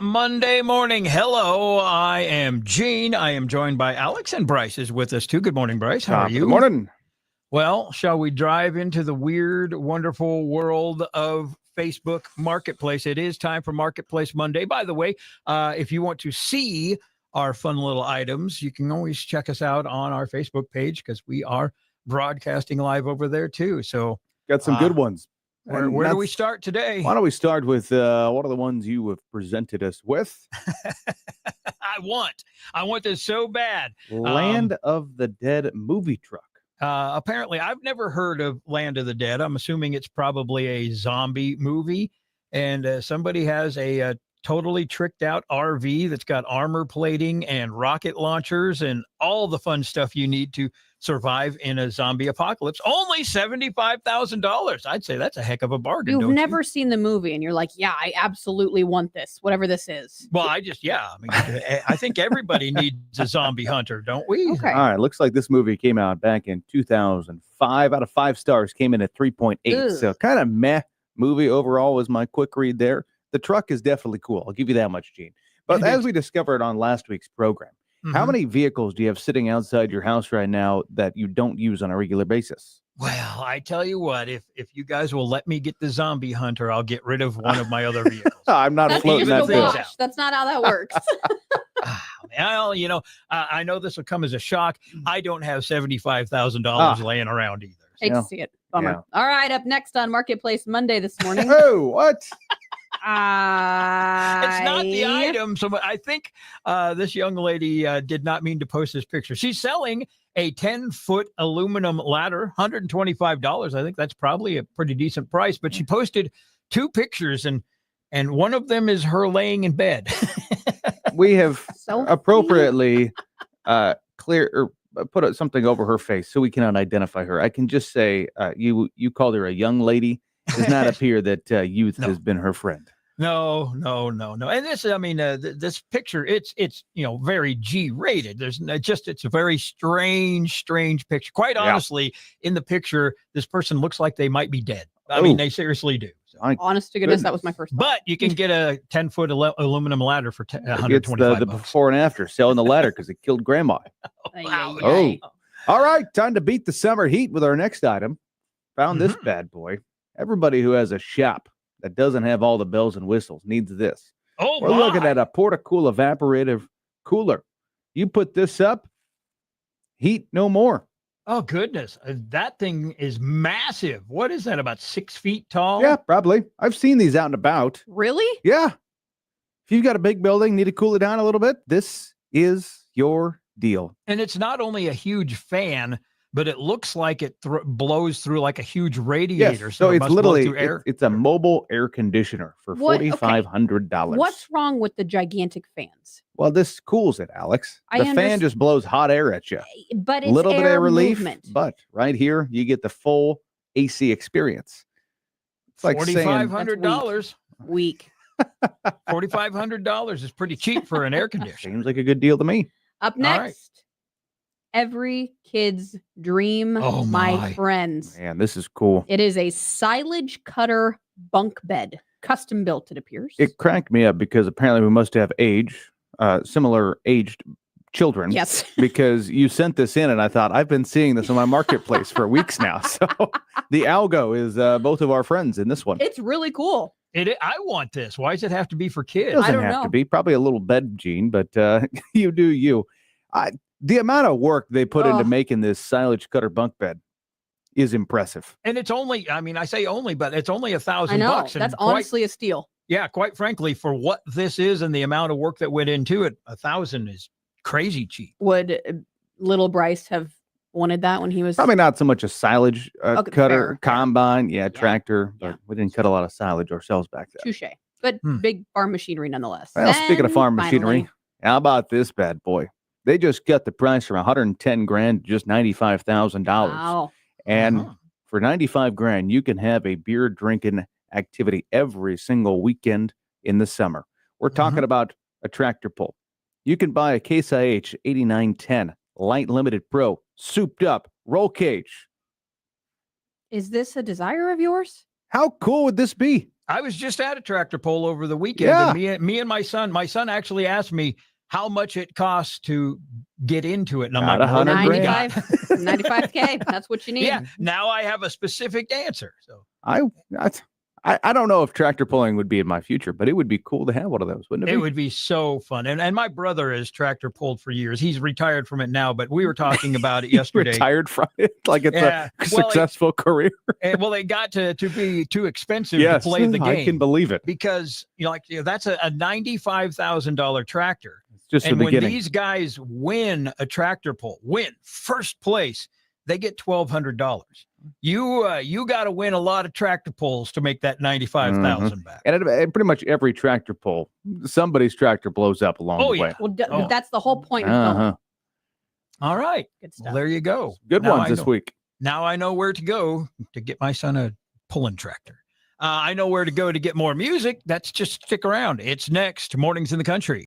Monday morning. Hello, I am Gene. I am joined by Alex, and Bryce is with us too. Good morning, Bryce. How are you? Good morning. Well, shall we drive into the weird, wonderful world of Facebook Marketplace? It is time for Marketplace Monday. By the way, if you want to see our fun little items, you can always check us out on our Facebook page because we are broadcasting live over there too. So got some good ones. Where do we start today? Why don't we start with one of the ones you have presented us with? I want this so bad. Land of the Dead movie truck. Apparently, I've never heard of Land of the Dead. I'm assuming it's probably a zombie movie. And somebody has a totally tricked out RV that's got armor plating and rocket launchers and all the fun stuff you need to survive in a zombie apocalypse. Only $75,000. I'd say that's a heck of a bargain. You've never seen the movie and you're like, yeah, I absolutely want this, whatever this is. Well, I think everybody needs a zombie hunter, don't we? Okay. All right. Looks like this movie came out back in 2005. Out of 5 stars, came in at 3.8. Ugh. So kind of meh movie overall was my quick read there. The truck is definitely cool. I'll give you that much, Gene. But as we discovered on last week's program, how many vehicles do you have sitting outside your house right now that you don't use on a regular basis? Well, I tell you what, if you guys will let me get the zombie hunter, I'll get rid of one of my other vehicles. I'm not floating that bill. That's not how that works. Well, I know this will come as a shock. I don't have $75,000 laying around either. Hate to see it. Bummer. Yeah. All right, up next on Marketplace Monday this morning. Oh, what? It's not the item. So I think this young lady did not mean to post this picture. She's selling a 10-foot aluminum ladder, $125. I think that's probably a pretty decent price. But she posted 2 pictures, and one of them is her laying in bed. We have So appropriately put something over her face so we cannot identify her. I can just say you called her a young lady. Does not appear that youth has been her friend. No. And this, this picture, it's very G-rated. It's a very strange picture. Quite honestly, in the picture, this person looks like they might be dead. I mean, they seriously do. Honest to goodness, that was my first thought. But you can get a 10-foot aluminum ladder for $125. It's the before and after selling the ladder because it killed grandma. All right, time to beat the summer heat with our next item. Found this bad boy. Everybody who has a shop that doesn't have all the bells and whistles needs this. We're looking at a Porta-Cool evaporative cooler. You put this up, heat no more. Oh, goodness. That thing is massive. What is that, about 6 feet tall? Yeah, probably. I've seen these out and about. Really? Yeah. If you've got a big building, need to cool it down a little bit, this is your deal. And it's not only a huge fan, but it looks like it blows through like a huge radiator. Yes, so it it's must blow literally through air. it's a mobile air conditioner for $4,500. What's wrong with the gigantic fans? Well, this cools it, Alex. The fan just blows hot air at you. But it's little bit of relief, movement. but right here you get the full AC experience. It's like $4,500. Weak. $4,500 is pretty cheap for an air conditioner. Seems like a good deal to me. Up next, every kid's dream, my friends. Man, this is cool. It is a silage cutter bunk bed, custom built, it appears. It cracked me up because apparently we must have similar aged children. Yes. Because you sent this in and I thought, I've been seeing this on my marketplace for weeks now. So the algo is both of our friends in this one. It's really cool. I want this. Why does it have to be for kids? It doesn't I don't have know. to be. Probably a little bed, Gene, but you do you. The amount of work they put into making this silage cutter bunk bed is impressive. And it's only, I say only, but it's only $1,000. I know. Bucks. That's honestly a steal. Yeah, quite frankly, for what this is and the amount of work that went into it, $1,000 is crazy cheap. Would little Bryce have wanted that when he was Probably not so much a silage cutter, fair. combine, tractor, but we didn't cut a lot of silage ourselves back then. touche, but big farm machinery nonetheless. Well, speaking of farm machinery, Finally, how about this bad boy? They just cut the price from $110,000 to just $95,000. wow. And for $95,000, you can have a beer drinking activity every single weekend in the summer. We're talking about a tractor pull. You can buy a Case IH 8910 Light Limited Pro, souped up, roll cage. Is this a desire of yours? How cool would this be? I was just at a tractor pull over the weekend. Yeah. And me and my son actually asked me how much it costs to get into it. And I'm Got like, well, 100 now we grand. got- 95K. That's what you need. yeah. Now I have a specific answer. So I don't know if tractor pulling would be in my future, but it would be cool to have one of those, wouldn't it? it be? would be so fun. And my brother has tractor pulled for years. He's retired from it now, but we were talking about it yesterday. Retired from it, like it's Yeah. a Well, successful career. Well, it got to be too expensive Yes, to play the game. I can believe it. because that's a $95,000 tractor. It's just And the when beginning. these guys win a tractor pull, win first place, they get $1,200. You got to win a lot of tractor pulls to make that 95,000 back. And pretty much every tractor pull, somebody's tractor blows up along Oh, the way. yeah. Well, Oh. that's the whole point of Uh-huh. going. All right. Good Well, stuff. there you go. Good Now ones I this know- week. Now I know where to go to get my son a pulling tractor. I know where to go to get more music. That's just stick around. It's next. Mornings in the Country.